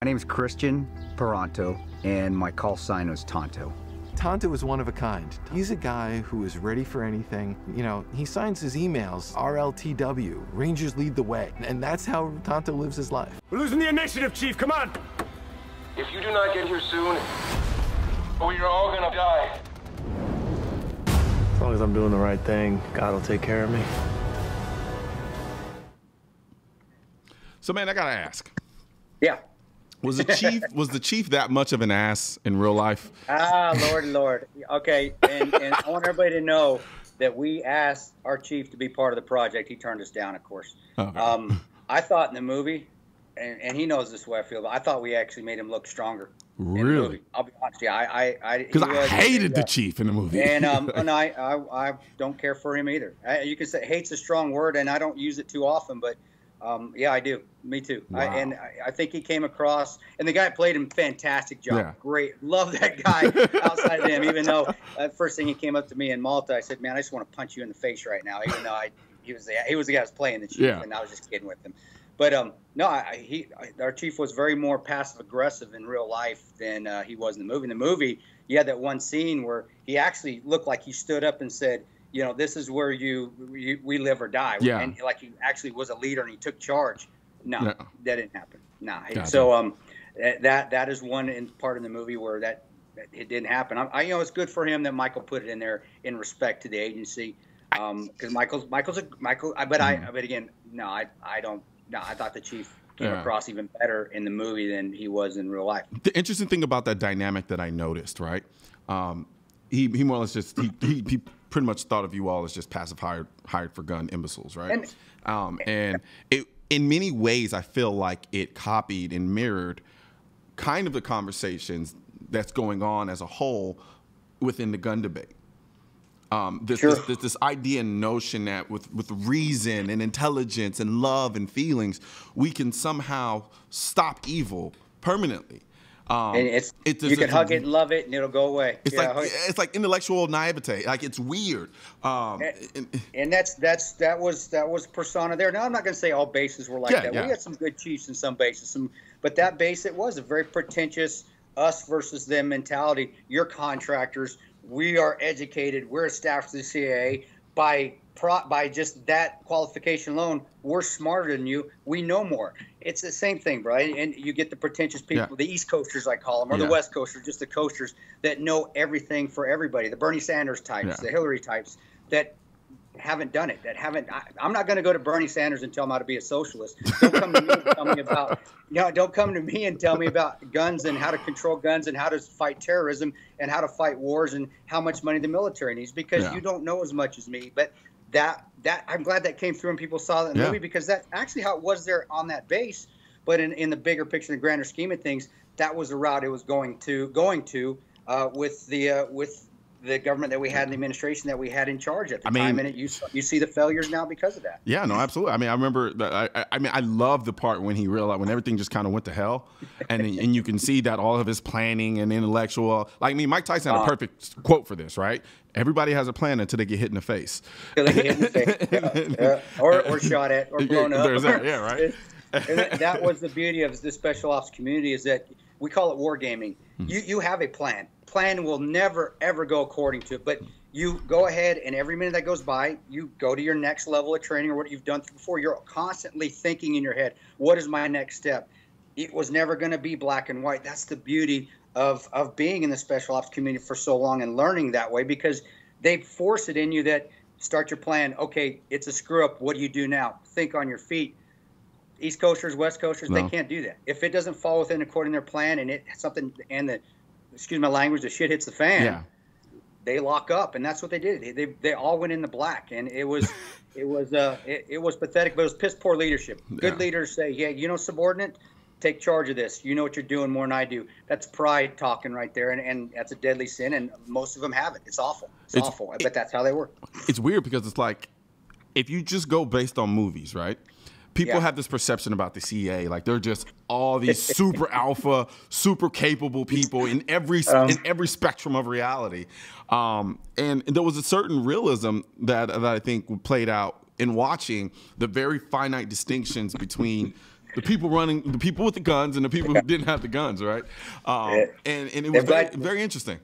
My name is Christian Peranto, and my call sign was Tonto. Tonto is one of a kind. He's a guy who is ready for anything. You know, he signs his emails RLTW, Rangers lead the way. And that's how Tonto lives his life. We're losing the initiative, Chief. Come on. If you do not get here soon, we are all gonna die. As long as I'm doing the right thing, God will take care of me. So, man, I gotta ask. Yeah. Was the chief that much of an ass in real life? Ah, Lord. Okay, and I want everybody to know that we asked our chief to be part of the project. He turned us down, of course. Okay. I thought in the movie, and he knows this way I feel, but I thought we actually made him look stronger. Really? I'll be honest. Yeah, because I hated the chief in the movie. And I don't care for him either. You can say hate's a strong word, and I don't use it too often, but yeah, I do. Me too. Wow. I think he came across, and the guy played him fantastic job. Yeah. Great. Love that guy outside of him, even though first thing he came up to me in Malta, I said, man, I just want to punch you in the face right now, even though he was the guy who was playing the chief, Yeah. and I was just kidding with him. But no, our chief was very more passive aggressive in real life than he was in the movie. In the movie, you had that one scene where he actually looked like he stood up and said, you know, this is where we live or die. Yeah. And like he actually was a leader and he took charge. No, that didn't happen. No. Gotcha. So that is one part in the movie where that it didn't happen. I it's good for him that Michael put it in there in respect to the agency. Because Michael. But again, no, I don't. No, I thought the chief came across even better in the movie than he was in real life. The interesting thing about that dynamic that I noticed, right? He more or less just he pretty much thought of you all as just passive hired for gun imbeciles, right? And it, in many ways, I feel like it copied and mirrored kind of the conversations that's going on as a whole within the gun debate. This idea and notion that with reason and intelligence and love and feelings, we can somehow stop evil permanently. And you can hug it and love it, and it'll go away. It's like intellectual naivete. Like, it's weird. And that was persona there. Now, I'm not going to say all bases were like that. We had some good chiefs in some bases, but that base, it was a very pretentious us versus them mentality. You're contractors. We are educated. We're a staff to the CIA. By just that qualification alone, we're smarter than you. We know more. It's the same thing, bro. And you get the pretentious people, the East Coasters, I call them, or the West Coasters, just the coasters that know everything for everybody. The Bernie Sanders types, the Hillary types that haven't done it. I'm not going to go to Bernie Sanders and tell him how to be a socialist. Don't come to me and tell me about. Don't come to me and tell me about guns and how to control guns and how to fight terrorism and how to fight wars and how much money the military needs, because you don't know as much as me. But that I'm glad that came through and people saw that in the movie, because that's actually how it was there on that base. But in the bigger picture, the grander scheme of things, that was the route it was going to with the government that we had in the administration that we had in charge at the time. And you see the failures now because of that. Yeah, no, absolutely. I mean, I remember that. I love the part when he realized, when everything just kind of went to hell, and you can see that all of his planning and intellectual. Like, Mike Tyson had a perfect quote for this, right? Everybody has a plan until they get hit in the face. Until they get hit in the face. Or shot at, or blown up. There's that, right. And that was the beauty of the special ops community, is that we call it wargaming. You have a plan. Plan will never, ever go according to it. But you go ahead, and every minute that goes by, you go to your next level of training or what you've done before. You're constantly thinking in your head, what is my next step? It was never going to be black and white. That's the beauty of being in the special ops community for so long and learning that way, because they force it in you that start your plan. Okay, it's a screw up. What do you do now? Think on your feet. East Coasters, West Coasters, they can't do that. If it doesn't fall within according to their plan excuse my language, the shit hits the fan, they lock up, and that's what they did. They all went in the black, and it was pathetic, but it was piss poor leadership. Good leaders say, subordinate, take charge of this. You know what you're doing more than I do. That's pride talking right there, and that's a deadly sin, and most of them have it. It's awful. It's awful, but that's how they work. It's weird because it's like, if you just go based on movies, right? People have this perception about the CIA, like they're just all these super alpha, super capable people in every spectrum of reality. And there was a certain realism that I think played out in watching the very finite distinctions between The people running, the people with the guns, and the people who didn't have the guns, right? And it was very interesting.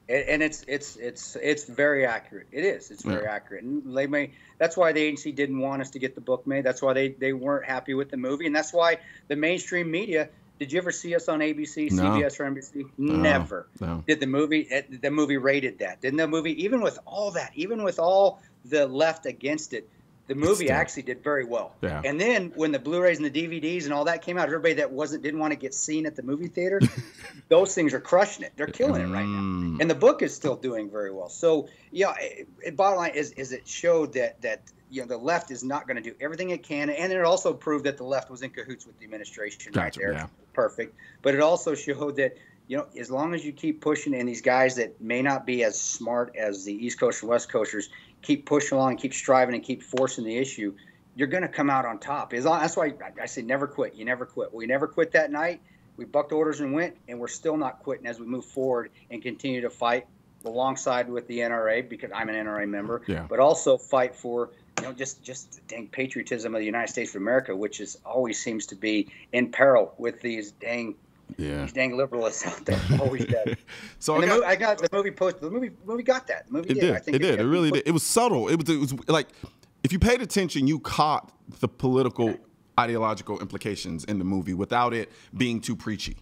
And it's very accurate. It is. It's very accurate. And that's why the agency didn't want us to get the book made. That's why they weren't happy with the movie, and that's why the mainstream media. Did you ever see us on ABC, CBS, or NBC? Never. No. Did the movie rated that? Didn't the movie, even with all that, even with all the left against it, the movie actually did very well. Yeah. And then when the Blu-rays and the DVDs and all that came out, everybody that didn't want to get seen at the movie theater, those things are crushing it. They're killing it right now. And the book is still doing very well. So, yeah, bottom line is it showed that the left is not going to do everything it can, and it also proved that the left was in cahoots with the administration right there. Yeah. Perfect. But it also showed that, as long as you keep pushing, and these guys that may not be as smart as the East Coast or West Coasters keep pushing along, keep striving, and keep forcing the issue, you're going to come out on top. That's why I say never quit. You never quit. We never quit that night. We bucked orders and went, and we're still not quitting as we move forward and continue to fight alongside with the NRA, because I'm an NRA member, but also fight for just the dang patriotism of the United States of America, which always seems to be in peril with these dang liberalists out there. Always does. So I got the movie posted. The movie got that. The movie did. I think it did. It really did. It was subtle. It was like, if you paid attention, you caught the political, ideological implications in the movie without it being too preachy.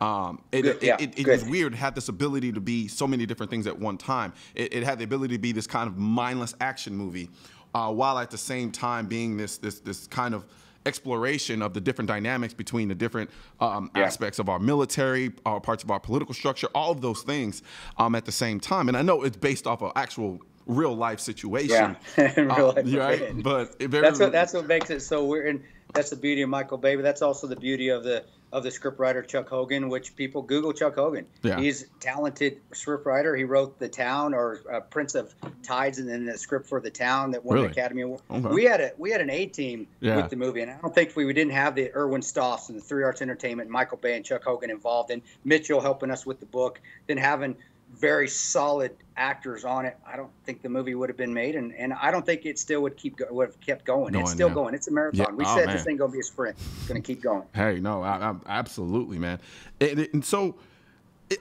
It was weird. It had this ability to be so many different things at one time. It had the ability to be this kind of mindless action movie, while at the same time being this kind of exploration of the different dynamics between the different aspects of our military, parts of our political structure, all of those things at the same time. And I know it's based off of actual real life situation, right? But that's what makes it so weird. And that's the beauty of Michael Bay. But that's also the beauty of the scriptwriter Chuck Hogan, which people Google Chuck Hogan. Yeah. He's a talented scriptwriter. He wrote The Town, or Prince of Tides, and then the script for The Town that won the Academy Award. Okay. We had an A-team with the movie, and I don't think we didn't have the Erwin Stoffs and the Three Arts Entertainment, Michael Bay and Chuck Hogan involved, and Mitchell helping us with the book, then having very solid actors on it. I don't think the movie would have been made, and I don't think it still would have kept going. It's still going. It's a marathon. Yeah. We said this ain't gonna be a sprint. It's gonna keep going. Hey, no, absolutely, man. And so,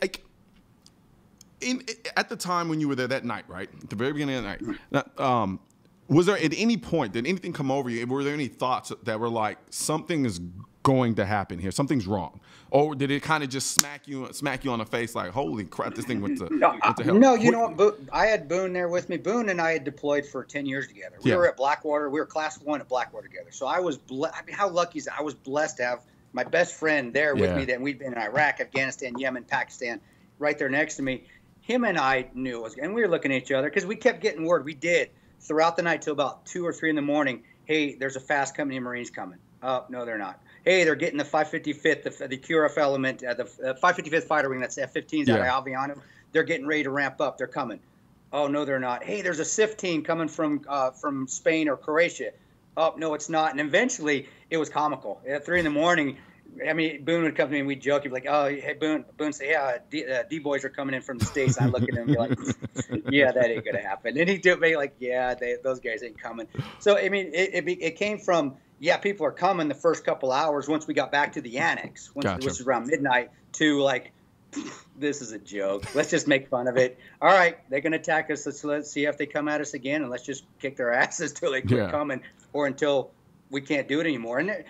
at the time when you were there that night, right, at the very beginning of the night, was there at any point, did anything come over you? Were there any thoughts that were like, something is going to happen here, something's wrong? Or did it kind of just smack you on the face like, holy crap, this thing went to hell? No, you know what? I had Boone there with me. Boone and I had deployed for 10 years together. We were at Blackwater. We were Class 1 at Blackwater together. So I was how lucky is that? I was blessed to have my best friend there with me. That we'd been in Iraq, Afghanistan, Yemen, Pakistan, right there next to me. Him and I knew it was, and we were looking at each other because we kept getting word. We did throughout the night till about 2 or 3 in the morning. Hey, there's a fast company of Marines coming. Oh, no, they're not. Hey, they're getting the 555th, the QRF element, the 555th Fighter Wing, that's F-15s out of Alviano. They're getting ready to ramp up. They're coming. Oh, no, they're not. Hey, there's a SIF team coming from Spain or Croatia. Oh, no, it's not. And eventually, it was comical. At 3 in the morning, I mean, Boone would come to me and we'd joke. He'd be like, oh, hey, Boone say, yeah, D-boys are coming in from the States. And I look at him and be like, yeah, that ain't going to happen. And he'd do it like, yeah, those guys ain't coming. So, I mean, it came from, yeah, people are coming the first couple hours once we got back to the annex, which was around midnight, to like, this is a joke. Let's just make fun of it. All right, they're going to attack us. Let's see if they come at us again, and let's just kick their asses till they quit coming or until we can't do it anymore. And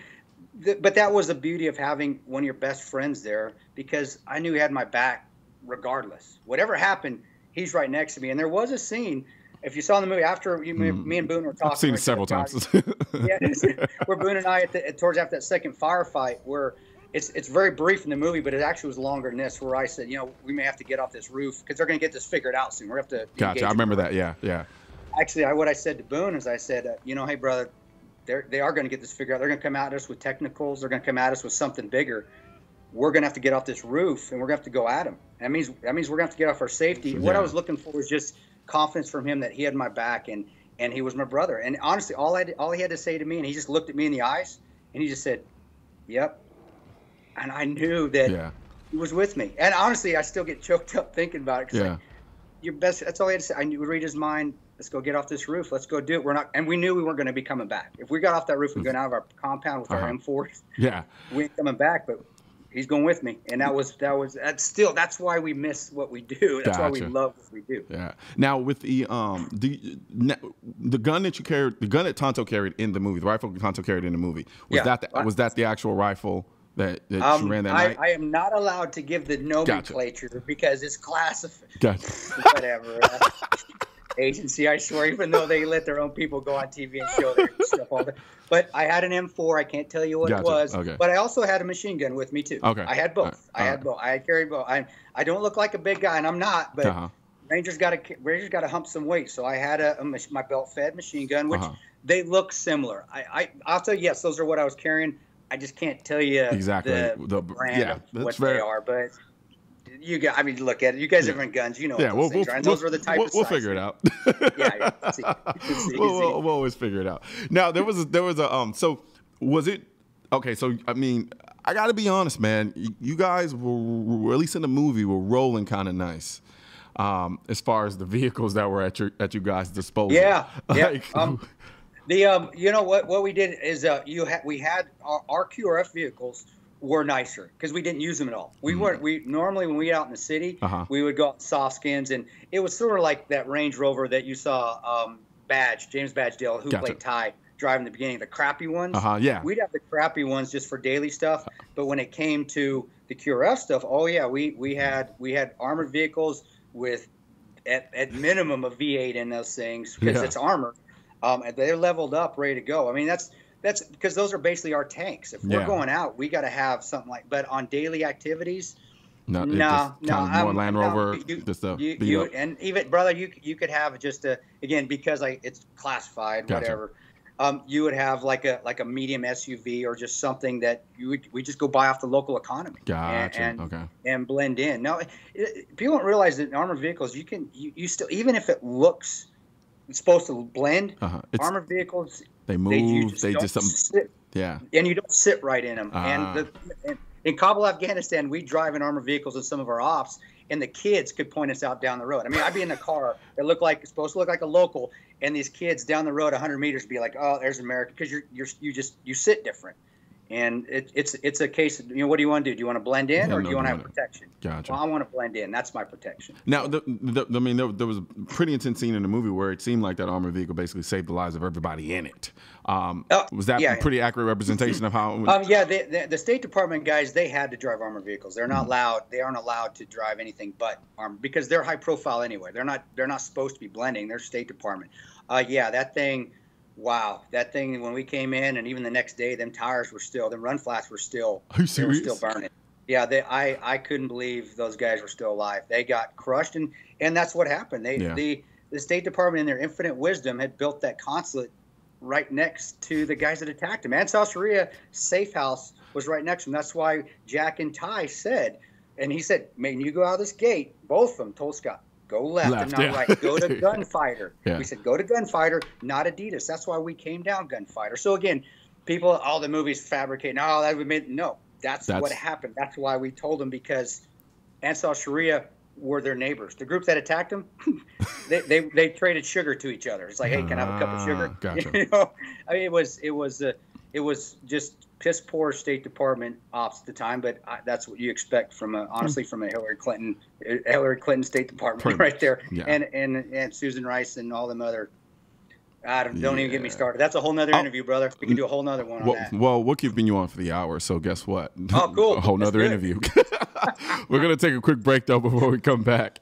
but that was the beauty of having one of your best friends there, because I knew he had my back regardless. Whatever happened, he's right next to me. And there was a scene, if you saw in the movie, after me and Boone were talking. I've seen it several times. Where Boone and I, towards after that second firefight, where it's very brief in the movie, but it actually was longer than this, where I said, we may have to get off this roof because they're going to get this figured out soon. We're going to have to. Gotcha. I remember that. Yeah. Actually, what I said to Boone is I said, hey, brother, they are going to get this figured out. They're going to come at us with technicals. They're going to come at us with something bigger. We're going to have to get off this roof, and we're going to have to go at them. That means we're going to have to get off our safety. What I was looking for was just confidence from him that he had my back, and he was my brother. And honestly, all he had to say to me, and he just looked at me in the eyes, and he just said, yep. And I knew that he was with me. And honestly, I still get choked up thinking about it. Like, your best. That's all he had to say. I knew, read his mind. let's go get off this roof. Let's go do it. We're not, and we knew we weren't going to be coming back. If we got off that roof and going out of our compound with our M4s, we ain't coming back. But he's going with me, and that's why we miss what we do. That's why we love what we do. Yeah. Now with the gun that you carried, the gun that Tonto carried in the movie, the rifle Tonto carried in the movie, was that the actual rifle that you ran that night? I am not allowed to give the nomenclature because it's classified. Whatever. Agency, I swear, even though they let their own people go on TV and show their stuff all day. But I had an M4. I can't tell you what it was. Okay. But I also had a machine gun with me too. Okay. I had both. I had both. I carried both. I don't look like a big guy, and I'm not. But Rangers got to hump some weight. So I had my belt-fed machine gun, which they look similar. I'll tell you, yes, those are what I was carrying. I just can't tell you exactly the brand of what they are, but. Look at it. You guys have run guns. You know what those things are. And those were the type of We'll figure it out. We'll always figure it out. Now, there was a so was it, okay, so, I mean, I got to be honest, man. You guys were, at least in the movie, were rolling kind of nice as far as the vehicles that were at you guys' disposal. Yeah, you know what we did is we had our QRF vehicles were nicer because we didn't use them at all. We normally when we were out in the city, we would go out in soft skins, and it was sort of like that Range Rover that you saw James Badgedale, who played Ty, driving the beginning, the crappy ones. We'd have the crappy ones just for daily stuff, but when it came to the QRF stuff, we had armored vehicles with at minimum a V8 in those things because it's armored. And they're leveled up, ready to go. I mean, that's because those are basically our tanks. If we're going out, we got to have something like. But on daily activities, no. More Land Rover, and even brother, you could have just again because it's classified, whatever. You would have like a medium SUV or just something that we just go buy off the local economy. And blend in. No, people don't realize that in armored vehicles you still, even if it looks. It's supposed to blend. Armored vehicles, they move. They just sit, and you don't sit right in them. And in Kabul, Afghanistan, we drive in armored vehicles in some of our ops, and the kids could point us out down the road. I mean, I'd be in a car that it's supposed to look like a local, and these kids down the road 100 meters be like, "Oh, there's America," because you sit different. And it's a case of, what do you want to do? Do you want to blend in or do you want to have protection? Gotcha. Well, I want to blend in. That's my protection. Now, there was a pretty intense scene in the movie where it seemed like that armored vehicle basically saved the lives of everybody in it. Was that a pretty accurate representation of how? The State Department guys, they had to drive armored vehicles. They're not allowed. They aren't allowed to drive anything but armored because they're high profile anyway. They're not supposed to be blending. They're State Department. That thing. Wow, that thing when we came in, and even the next day, them tires were still, them run flats were still, Are you serious? They were still burning. Yeah, I couldn't believe those guys were still alive. They got crushed, and that's what happened. The State Department, in their infinite wisdom, had built that consulate right next to the guys that attacked him. Ansar Sharia safe house was right next to him. That's why Jack and Ty said, and he said, "Man, you go out of this gate." Both of them told Scott. Go left and not right. Go to Gunfighter. We said, go to Gunfighter, not Adidas. That's why we came down Gunfighter. So, again, people, all the movies fabricate. No, that's what happened. That's why we told them, because Ansar Sharia were their neighbors. The group that attacked them, they traded sugar to each other. It's like, hey, can I have a cup of sugar? Gotcha. I mean, it was just piss poor State Department ops at the time, but that's what you expect from honestly from a Hillary Clinton State Department right there, and Susan Rice and all them other. Don't even get me started. That's a whole nother interview, brother. We can do a whole nother one on that. Well, we're keeping you on for the hour, so guess what? Oh, cool. A whole nother interview. We're gonna take a quick break though before we come back.